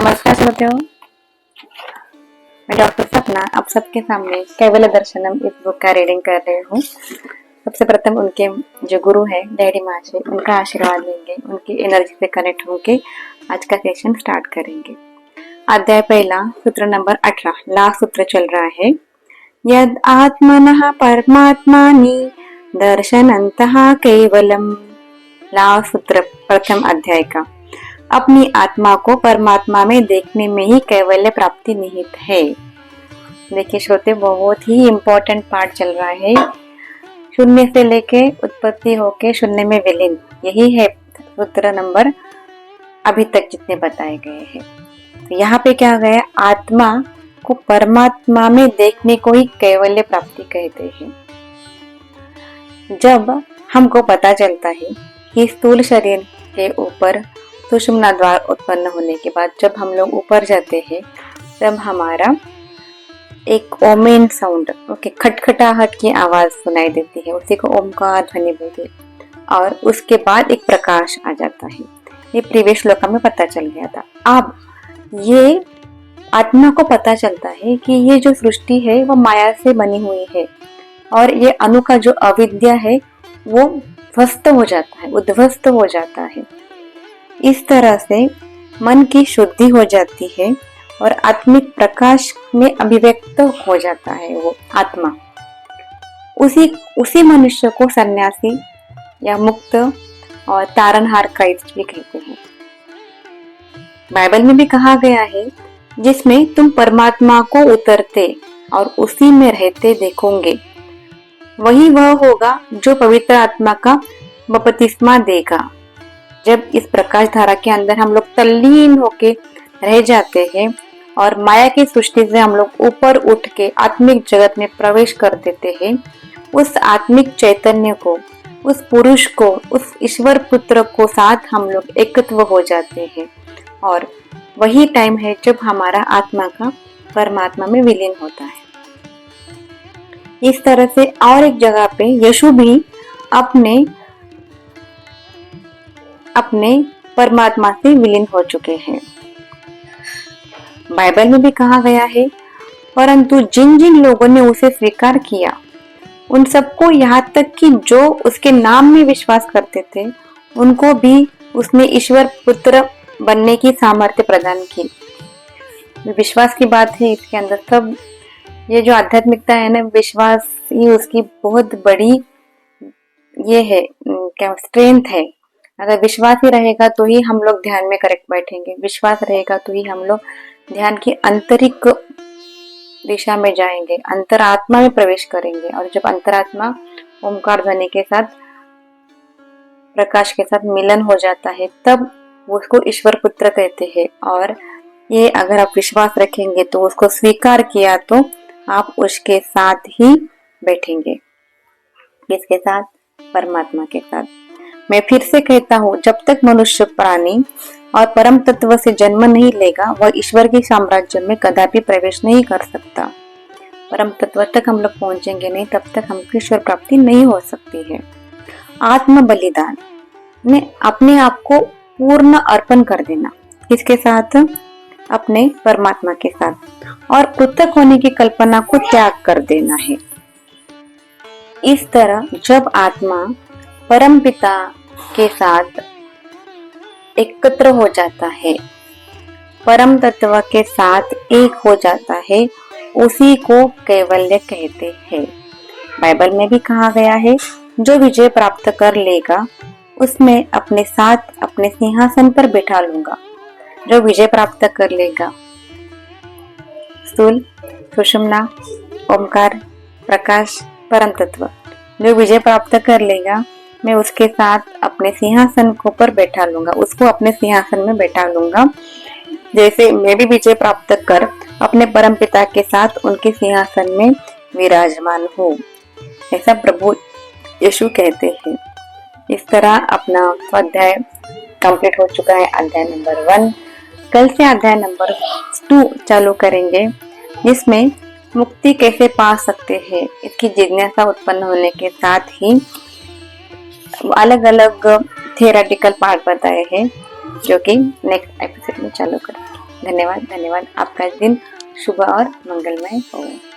नमस्कार श्रोताओं, मैं डॉक्टर सपना आप सबके सामने कैवल्य दर्शनम इस बुक का रीडिंग कर रही हूँ। सबसे प्रथम उनके जो गुरु है डैडी महाशय, उनका आशीर्वाद लेंगे, उनकी एनर्जी से कनेक्ट होके आज का सेशन स्टार्ट करेंगे। अध्याय पहला, सूत्र नंबर 18, लास्ट सूत्र चल रहा है। यद आत्मनः परमात्मानि दर्शनन्तः केवलम। लास्ट सूत्र प्रथम अध्याय का। अपनी आत्मा को परमात्मा में देखने में ही कैवल्य प्राप्ति निहित है। देखिए श्रोते, बहुत ही इम्पोर्टेंट पार्ट चल रहा है। शून्य से लेके उत्पत्ति होके शून्य में विलीन, यही है सूत्र नंबर अभी तक जितने बताए गए हैं। तो यहाँ पे क्या गया, आत्मा को परमात्मा में देखने को ही कैवल्य प्राप्ति कहते हैं। जब हमको पता चलता है कि स्थूल शरीर के ऊपर सुषुम्ना द्वार उत्पन्न होने के बाद जब हम लोग ऊपर जाते हैं तब हमारा एक ओमेन साउंड, खटखटाहट की आवाज सुनाई देती है, उसी को ओमकार ध्वनि बोलते हैं। और उसके बाद एक प्रकाश आ जाता है। ये प्रीवियस श्लोक में पता चल गया था। अब ये आत्मा को पता चलता है कि ये जो सृष्टि है वो माया से बनी हुई है और ये अणु का जो अविद्या है वो ध्वस्त हो जाता है, उद्ध्वस्त हो जाता है। इस तरह से मन की शुद्धि हो जाती है और आत्मिक प्रकाश में अभिव्यक्त हो जाता है वो आत्मा। उसी मनुष्य को सन्यासी या मुक्त और तारनहार क्राइस्ट भी कहते हैं। बाइबल में भी कहा गया है, जिसमें तुम परमात्मा को उतरते और उसी में रहते देखोगे, वही वह होगा जो पवित्र आत्मा का बपतिस्मा देगा। जब इस प्रकाश धारा के अंदर हम लोग तल्लीन होके रह जाते हैं और माया की सृष्टि से हम लोग ऊपर उठ के आत्मिक जगत में प्रवेश कर देते हैं, उस आत्मिक चैतन्य को, उस पुरुष को, उस ईश्वर पुत्र को साथ हम लोग एकत्व हो जाते हैं। और वही टाइम है जब हमारा आत्मा का परमात्मा में विलीन होता है। इस तरह से और एक जगह पे यीशु भी अपने परमात्मा से विलीन हो चुके हैं। बाइबल में भी कहा गया है, परंतु जिन जिन लोगों ने उसे स्वीकार किया उन सबको, यहाँ तक कि जो उसके नाम में विश्वास करते थे, उनको भी उसने ईश्वर पुत्र बनने की सामर्थ्य प्रदान की। विश्वास की बात है इसके अंदर। सब ये जो आध्यात्मिकता है ना, विश्वास ही उसकी बहुत बड़ी ये है, क्या स्ट्रेंथ है। अगर विश्वास ही रहेगा तो ही हम लोग ध्यान में करेक्ट बैठेंगे, विश्वास रहेगा तो ही हम लोग ध्यान की आंतरिक दिशा में जाएंगे, अंतरात्मा में प्रवेश करेंगे। और जब अंतरात्मा ओमकार ध्वनि के साथ, प्रकाश के साथ मिलन हो जाता है, तब उसको ईश्वर पुत्र कहते हैं। और ये अगर आप विश्वास रखेंगे तो उसको स्वीकार किया तो आप उसके साथ ही बैठेंगे। किसके साथ? परमात्मा के साथ। मैं फिर से कहता हूँ, जब तक मनुष्य प्राणी और परम तत्व से जन्म नहीं लेगा, वह ईश्वर के साम्राज्य में कदापि प्रवेश नहीं कर सकता। परम तत्व तक हम लोग पहुंचेंगे नहीं, तब तक हमको ईश्वर प्राप्ति नहीं हो सकती है। आत्म बलिदान में अपने आप को पूर्ण अर्पण कर देना, किसके साथ? अपने परमात्मा के साथ। और पृथक होने की कल्पना को त्याग कर देना है। इस तरह जब आत्मा परम पिता के साथ एकत्र हो जाता है, परम तत्व के साथ एक हो जाता है, उसी को कैवल्य कहते हैं। बाइबल में भी कहा गया है, जो विजय प्राप्त कर लेगा उसमें अपने साथ अपने सिंहासन पर बैठा लूंगा। जो विजय प्राप्त कर लेगा, स्थूल, सुषुम्ना, ओमकार, प्रकाश, परम तत्व, जो विजय प्राप्त कर लेगा, मैं उसके साथ अपने सिंहासन को पर बैठा लूंगा, उसको अपने सिंहासन में बैठा लूंगा। जैसे मैं भी विजय प्राप्त कर अपने परम पिता के साथ उनके सिंहासन में विराजमान हूँ, ऐसा प्रभु यीशु कहते हैं। इस तरह अपना अध्याय कंप्लीट हो चुका है, अध्याय नंबर 1। कल से अध्याय नंबर 2 चालू करेंगे, जिसमें मुक्ति कैसे पा सकते हैं इसकी जिज्ञासा उत्पन्न होने के साथ ही अलग अलग थियोरेटिकल पार्ट बताए हैं, जो कि नेक्स्ट एपिसोड में चालू करेंगे। धन्यवाद। धन्यवाद। आपका दिन शुभ और मंगलमय हो।